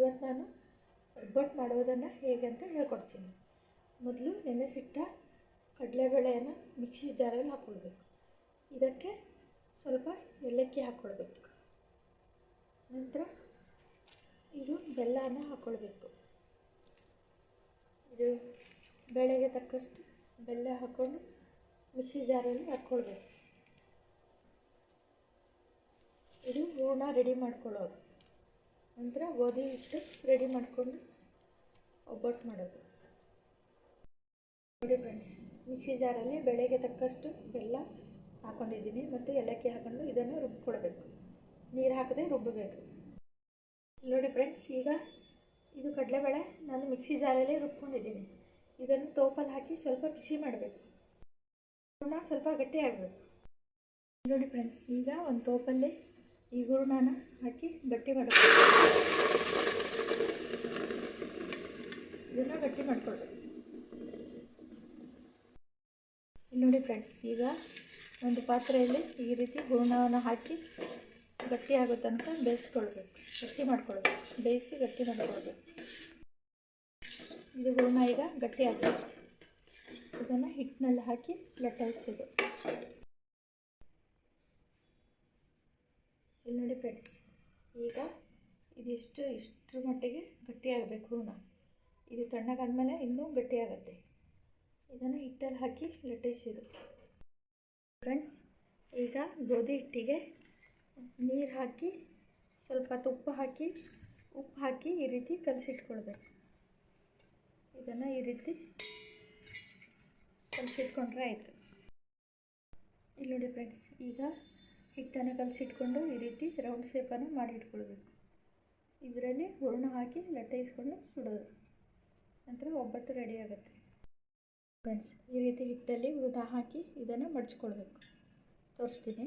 ಇವತ್ತು ನಾನು ಒಬ್ಬಟ್ಟು ಮಾಡೋದನ್ನು ಹೇಗೆ ಅಂತ ಹೇಳ್ಕೊಡ್ತೀನಿ. ಮೊದಲು ನೆನೆಸಿಟ್ಟ ಕಡಲೆಬೇಳೆಯನ್ನು ಮಿಕ್ಸಿ ಜಾರಲ್ಲಿ ಹಾಕ್ಕೊಳ್ಬೇಕು. ಇದಕ್ಕೆ ಸ್ವಲ್ಪ ಏಲಕ್ಕಿ ಹಾಕ್ಕೊಳ್ಬೇಕು. ನಂತರ ಇದು ಬೆಲ್ಲನ ಹಾಕ್ಕೊಳ್ಬೇಕು. ಇದು ಬೇಳೆಗೆ ತಕ್ಕಷ್ಟು ಬೆಲ್ಲ ಹಾಕ್ಕೊಂಡು ಮಿಕ್ಸಿ ಜಾರಲ್ಲಿ ಹಾಕ್ಕೊಳ್ಬೇಕು. ಇದು ಹೂರಣ ರೆಡಿ ಮಾಡ್ಕೊಳ್ಳೋದು. ನಂತರ ಗೋಧಿ ಹಿಟ್ಟು ರೆಡಿ ಮಾಡಿಕೊಂಡು ಒಬ್ಬಟ್ಟು ಮಾಡೋದು. ನೋಡಿ ಫ್ರೆಂಡ್ಸ್, ಮಿಕ್ಸಿ ಜಾರಲ್ಲಿ ಬೆಳೆಗೆ ತಕ್ಕಷ್ಟು ಬೆಲ್ಲ ಹಾಕ್ಕೊಂಡಿದ್ದೀನಿ ಮತ್ತು ಏಲಕ್ಕಿ ಹಾಕ್ಕೊಂಡು ಇದನ್ನು ರುಬ್ಕೊಳ್ಬೇಕು. ನೀರು ಹಾಕದೆ ರುಬ್ಬಬೇಕು. ನೋಡಿ ಫ್ರೆಂಡ್ಸ್, ಈಗ ಇದು ಕಡಲೆಬೇಳೆ ನಾನು ಮಿಕ್ಸಿ ಜಾರಲ್ಲಿ ರುಬ್ಕೊಂಡಿದ್ದೀನಿ. ಇದನ್ನು ತೋಪಲ್ಲಿ ಹಾಕಿ ಸ್ವಲ್ಪ ಬಿಸಿ ಮಾಡಬೇಕು. ಹೂರಣ ಸ್ವಲ್ಪ ಗಟ್ಟಿ ಆಗಬೇಕು. ನೋಡಿ ಫ್ರೆಂಡ್ಸ್, ಈಗ ಒಂದು ತೋಪಲ್ಲಿ ಈ ಹೂರಣನ ಹಾಕಿ ಗಟ್ಟಿ ಮಾಡಬೇಕು. ಇದನ್ನು ಗಟ್ಟಿ ಮಾಡ್ಕೊಳ್ಬೇಕು. ನೋಡಿ ಫ್ರೆಂಡ್ಸ್, ಈಗ ಒಂದು ಪಾತ್ರೆಯಲ್ಲಿ ಈ ರೀತಿ ಹೂರಣವನ್ನು ಹಾಕಿ ಗಟ್ಟಿ ಆಗೋ ತನಕ ಬೇಯಿಸ್ಕೊಳ್ಬೇಕು. ಗಟ್ಟಿ ಮಾಡ್ಕೊಳ್ಬೇಕು. ಬೇಯಿಸಿ ಗಟ್ಟಿ ಮಾಡ್ಕೊಳ್ಬೇಕು. ಇದು ಹೂರಣ ಈಗ ಗಟ್ಟಿ ಆಗಬೇಕು. ಇದನ್ನು ಹಿಟ್ಟಿನಲ್ಲಿ ಹಾಕಿ ಲಟ್ಟಿಸೋದು. ಇಲ್ಲಿ ನೋಡಿ ಫ್ರೆಂಡ್ಸ್, ಈಗ ಇಷ್ಟರ ಮಟ್ಟಿಗೆ ಗಟ್ಟಿಯಾಗಬೇಕು ಹೂರಣ. ಇದು ತಣ್ಣಗಾದ್ಮೇಲೆ ಇನ್ನೂ ಗಟ್ಟಿಯಾಗುತ್ತೆ. ಇದನ್ನು ಹಿಟ್ಟಲ್ಲಿ ಹಾಕಿ ಲಟ್ಟಿಸೋದು. ಫ್ರೆಂಡ್ಸ್, ಈಗ ಗೋಧಿ ಹಿಟ್ಟಿಗೆ ನೀರು ಹಾಕಿ ಸ್ವಲ್ಪ ತುಪ್ಪ ಹಾಕಿ ಉಪ್ಪು ಹಾಕಿ ಈ ರೀತಿ ಕಲಸಿಟ್ಕೊಳ್ಬೇಕು. ಇದನ್ನು ಈ ರೀತಿ ಕಲಸಿಟ್ಕೊಂಡ್ರೆ ಆಯಿತು. ಇಲ್ಲಿ ನೋಡಿ ಫ್ರೆಂಡ್ಸ್, ಈಗ ಹಿಟ್ಟನ್ನು ಕಲಸಿಟ್ಕೊಂಡು ಈ ರೀತಿ ರೌಂಡ್ ಶೇಪನ್ನು ಮಾಡಿ ಇಟ್ಕೊಳ್ಬೇಕು. ಇದರಲ್ಲಿ ಹೂರಣ ಹಾಕಿ ಲಟ್ಟಿಸ್ಕೊಂಡು ಸುಡೋದು. ನಂತರ ಒಬ್ಬಟ್ಟು ರೆಡಿ ಆಗುತ್ತೆ. ಫ್ರೆಂಡ್ಸ್, ಈ ರೀತಿ ಹಿಟ್ಟಲ್ಲಿ ಹೂರಣ ಹಾಕಿ ಇದನ್ನು ಮಡಚ್ಕೊಳ್ಬೇಕು. ತೋರಿಸ್ತೀನಿ.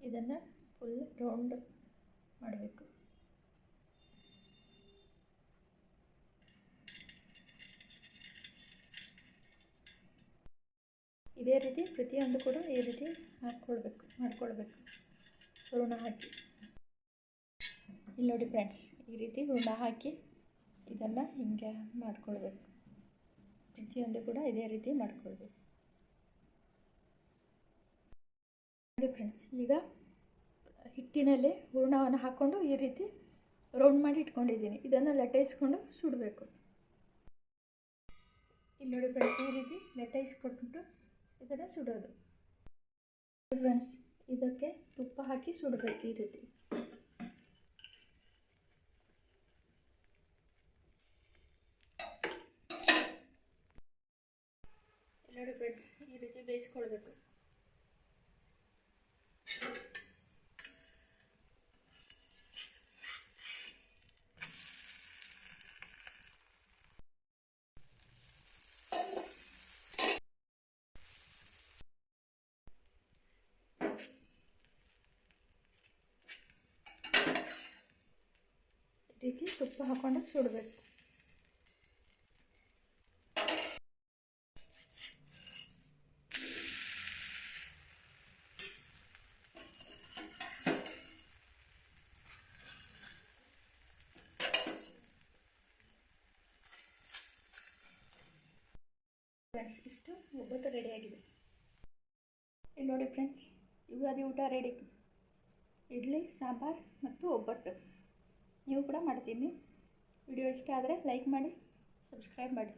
ಇದನ್ನು ಫುಲ್ ರೌಂಡ್ ಮಾಡಬೇಕು. ಇದೇ ರೀತಿ ಪ್ರತಿಯೊಂದು ಕೂಡ ಈ ರೀತಿ ಮಾಡ್ಕೊಳ್ಬೇಕು ಹೂರಣ ಹಾಕಿ. ಇಲ್ಲಿ ನೋಡಿ ಫ್ರೆಂಡ್ಸ್, ಈ ರೀತಿ ಹೂರಣ ಹಾಕಿ ಇದನ್ನು ಹಿಂಗೆ ಮಾಡ್ಕೊಳ್ಬೇಕು. ಪ್ರತಿಯೊಂದು ಕೂಡ ಇದೇ ರೀತಿ ಮಾಡ್ಕೊಳ್ಬೇಕು. ನೋಡಿ ಫ್ರೆಂಡ್ಸ್, ಈಗ ಹಿಟ್ಟಿನಲ್ಲಿ ಹೂರಣವನ್ನು ಹಾಕ್ಕೊಂಡು ಈ ರೀತಿ ರೌಂಡ್ ಮಾಡಿ ಇಟ್ಕೊಂಡಿದ್ದೀನಿ. ಇದನ್ನು ಲಟ್ಟಿಸ್ಕೊಂಡು ಸುಡಬೇಕು. ಇಲ್ಲಿ ನೋಡಿ ಫ್ರೆಂಡ್ಸ್, ಈ ರೀತಿ ಲಟ್ಟಿಸ್ಕೊಟ್ಬಿಟ್ಟು ಇದನ್ನು ಸುಡೋದು. ಫ್ರೆಂಡ್ಸ್, ಇದಕ್ಕೆ ತುಪ್ಪ ಹಾಕಿ ಸುಡಬೇಕು ಈ ರೀತಿ. ನೋಡಿ ಫ್ರೆಂಡ್ಸ್, ಈ ರೀತಿ ಬೇಯಿಸ್ಕೊಳ್ಬೇಕು. ಈ ರೀತಿ ತುಪ್ಪ ಹಾಕೊಂಡು ಸುಡಬೇಕು. ಫ್ರೆಂಡ್ಸ್, ಇಷ್ಟು ಒಬ್ಬಟ್ಟು ರೆಡಿಯಾಗಿದೆ. ಇಲ್ಲಿ ನೋಡಿ ಫ್ರೆಂಡ್ಸ್, ಯುಗಾದಿ ಊಟ ರೆಡಿ. ಇಡ್ಲಿ, ಸಾಂಬಾರು ಮತ್ತು ಒಬ್ಬಟ್ಟು. ನೀವು ಕೂಡ ಮಾಡ್ತೀನಿ. ವಿಡಿಯೋ ಇಷ್ಟ ಆದರೆ ಲೈಕ್ ಮಾಡಿ, ಸಬ್ಸ್ಕ್ರೈಬ್ ಮಾಡಿ.